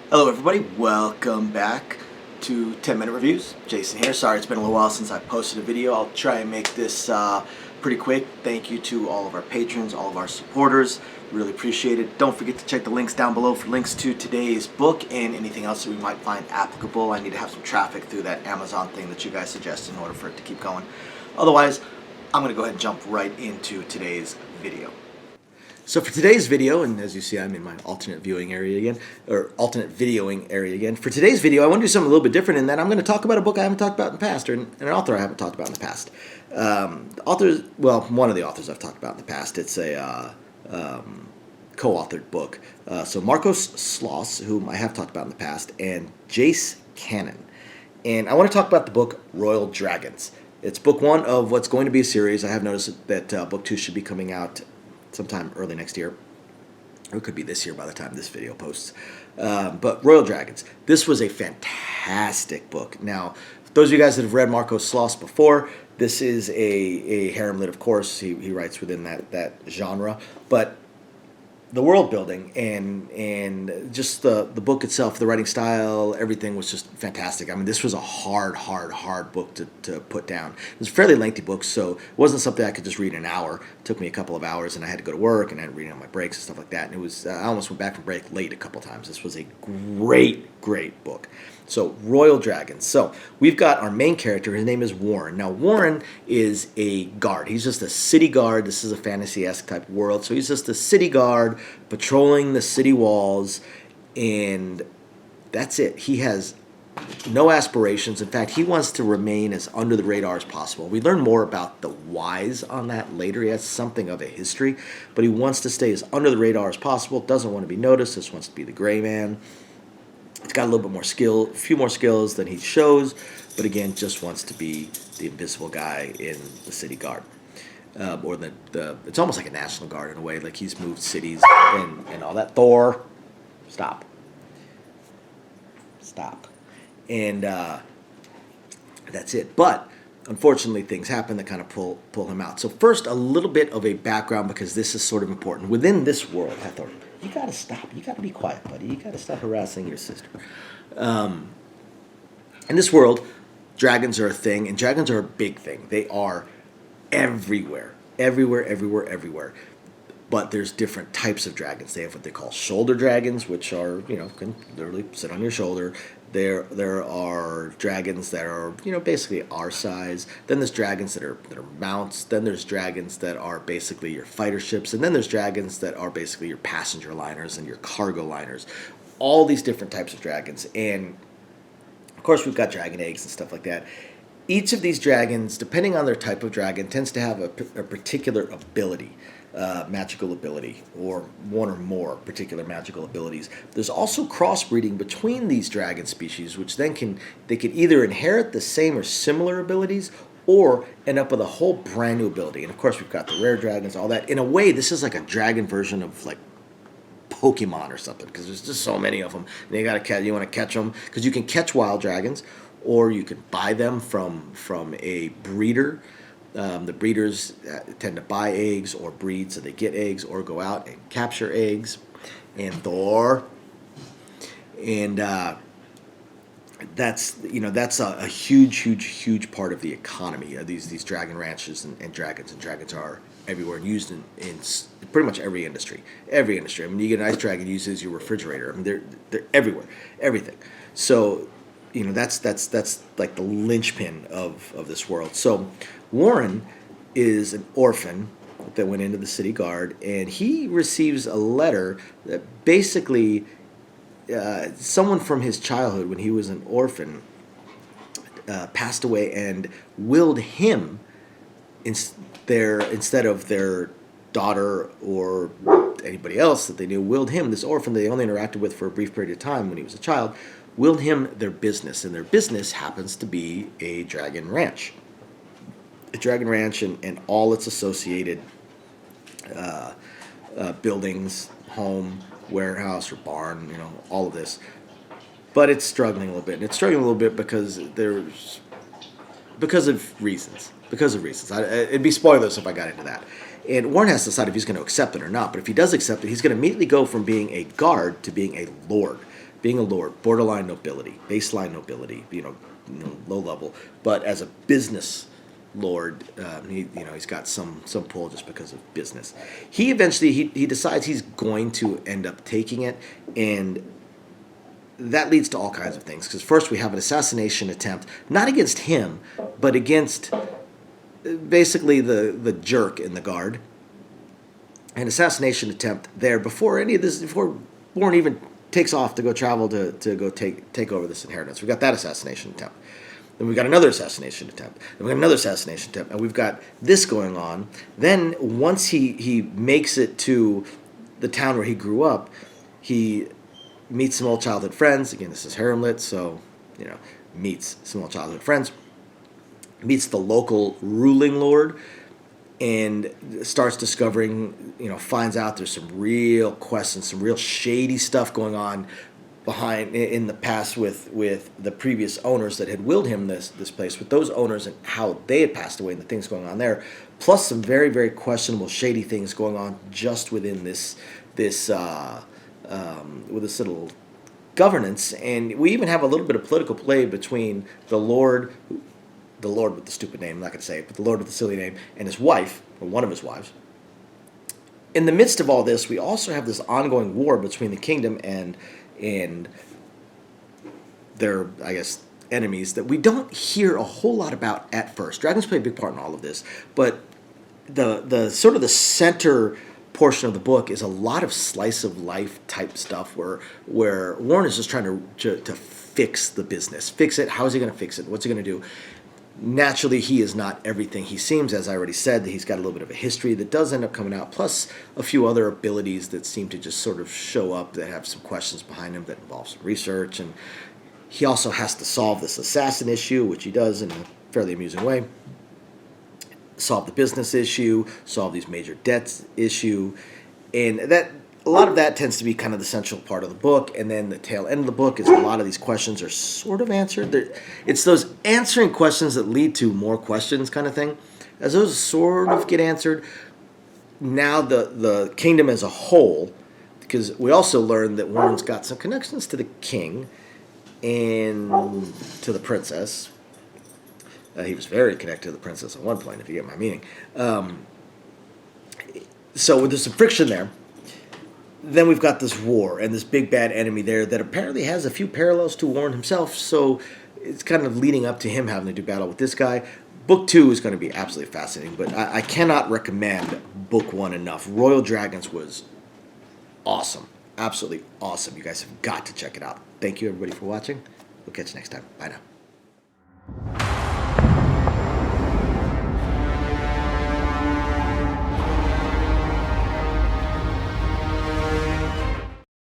Hello everybody, welcome back to 10 Minute Reviews. Jason here. Sorry it's been a little while since I posted a video. I'll try and make this pretty quick. Thank you to all of our patrons, all of our supporters. Really appreciate it. Don't forget to check the links down below for links to today's book and anything else that we might find applicable. I need to have some traffic through that Amazon thing that you guys suggest in order for it to keep going. Otherwise, I'm going to go ahead and jump right into today's video. So for today's video, and as you see I'm in my alternate viewing area again, or alternate videoing area again. For today's video I want to do something a little bit different in that I'm going to talk about a book I haven't talked about in the past, or an author I haven't talked about in the past. One of the authors I've talked about in the past. It's a co-authored book. So Marcos Sloss, whom I have talked about in the past, and Jace Cannon. And I want to talk about the book Royal Dragons. It's book one of what's going to be a series. I have noticed that book two should be coming out sometime early next year. Or it could be this year by the time this video posts. But Royal Dragons. This was a fantastic book. Now, those of you guys that have read Marcos Sloss before, this is a harem lit, of course. He writes within that genre. But the world building and just the book itself, the writing style, everything was just fantastic. I mean, this was a hard book to put down. It was a fairly lengthy book, so it wasn't something I could just read in an hour. It took me a couple of hours, and I had to go to work, and I had to read it on my breaks and stuff like that. And it was I almost went back from break late a couple times. This was a great book. So, Royal Dragons. So, we've got our main character. His name is Warren. Now, Warren is a guard. He's just a city guard. This is a fantasy-esque type world. So, he's just a city guard patrolling the city walls, and that's it. He has no aspirations. In fact, he wants to remain as under the radar as possible. We learn more about the whys on that later. He has something of a history, but he wants to stay as under the radar as possible. Doesn't want to be noticed. Just wants to be the gray man. He's got a little bit more skill, a few more skills than he shows, but again, just wants to be the invisible guy in the city guard. Or it's almost like a national guard in a way, like he's moved cities and all that. Thor, stop. And that's it. But unfortunately, things happen that kind of pull him out. So first, a little bit of a background, because this is sort of important. Within this world, Hathor, you got to stop. You got to be quiet, buddy. You got to stop harassing your sister. In this world, dragons are a thing, and dragons are a big thing. They are everywhere. But there's different types of dragons. They have what they call shoulder dragons, which are, can literally sit on your shoulder. There are dragons that are, basically our size. Then there's dragons that are mounts. Then there's dragons that are basically your fighter ships. And then there's dragons that are basically your passenger liners and your cargo liners. All these different types of dragons. And, of course, we've got dragon eggs and stuff like that. Each of these dragons, depending on their type of dragon, tends to have a particular ability. Magical ability, or one or more particular magical abilities. There's also crossbreeding between these dragon species, which then can either inherit the same or similar abilities, or end up with a whole brand new ability. And of course, we've got the rare dragons, all that. In a way, this is like a dragon version of like Pokemon or something, because there's just so many of them. And you want to catch them because you can catch wild dragons, or you can buy them from a breeder. The breeders tend to buy eggs or breed, so they get eggs or go out and capture eggs. And Thor, and that's a huge part of the economy. These dragon ranches and dragons are everywhere and used in pretty much every industry. I mean, you get an ice dragon, uses your refrigerator. I mean, they're everywhere, everything. So that's like the linchpin of this world. So Warren is an orphan that went into the city guard, and he receives a letter that basically someone from his childhood, when he was an orphan, passed away and willed him instead of their daughter or anybody else that they knew, willed him, this orphan they only interacted with for a brief period of time when he was a child, willed him their business, and their business happens to be a dragon ranch. A dragon ranch and all its associated buildings, home, warehouse, or barn, all of this. But it's struggling a little bit. And it's struggling a little bit because of reasons. It'd be spoilers if I got into that. And Warren has to decide if he's going to accept it or not. But if he does accept it, he's going to immediately go from being a guard to being a lord. being a lord, borderline nobility, baseline nobility, low level, but as a business lord, he's got some pull just because of business. He eventually he decides he's going to end up taking it, and that leads to all kinds of things. Because first we have an assassination attempt, not against him, but against basically the jerk in the guard. An assassination attempt there before any of this, before Warren even takes off to go travel to go take over this inheritance. We've got that assassination attempt. Then we've got another assassination attempt. Then we've got another assassination attempt. And we've got this going on. Then once he makes it to the town where he grew up, he meets some old childhood friends. Again, this is harem lit, so, meets some old childhood friends. Meets the local ruling lord and starts discovering, finds out there's some real questions, some real shady stuff going on behind in the past with the previous owners that had willed him this place, with those owners and how they had passed away and the things going on there, plus some very, very questionable, shady things going on just within this with this little governance. And we even have a little bit of political play between the Lord with the stupid name, I'm not going to say it, but the Lord with the silly name, and his wife, or one of his wives. In the midst of all this, we also have this ongoing war between the kingdom and their, I guess, enemies that we don't hear a whole lot about at first. Dragons play a big part in all of this, but the sort of the center portion of the book is a lot of slice of life type stuff where Warren is just trying to fix the business. Fix it. How is he going to fix it? What's he going to do? Naturally, he is not everything he seems. As I already said, he's got a little bit of a history that does end up coming out, plus a few other abilities that seem to just sort of show up that have some questions behind him that involve some research. And he also has to solve this assassin issue, which he does in a fairly amusing way. Solve the business issue, solve these major debts issue, and that a lot of that tends to be kind of the central part of the book. And then the tail end of the book is a lot of these questions are sort of answered. It's those answering questions that lead to more questions kind of thing. As those sort of get answered, now the kingdom as a whole, because we also learned that Warren's got some connections to the king and to the princess. He was very connected to the princess at one point, if you get my meaning. So there's some friction there. Then we've got this war and this big bad enemy there that apparently has a few parallels to Warren himself. So it's kind of leading up to him having to do battle with this guy. Book 2 is going to be absolutely fascinating, but I cannot recommend Book 1 enough. Royal Dragons was awesome. Absolutely awesome. You guys have got to check it out. Thank you, everybody, for watching. We'll catch you next time. Bye now.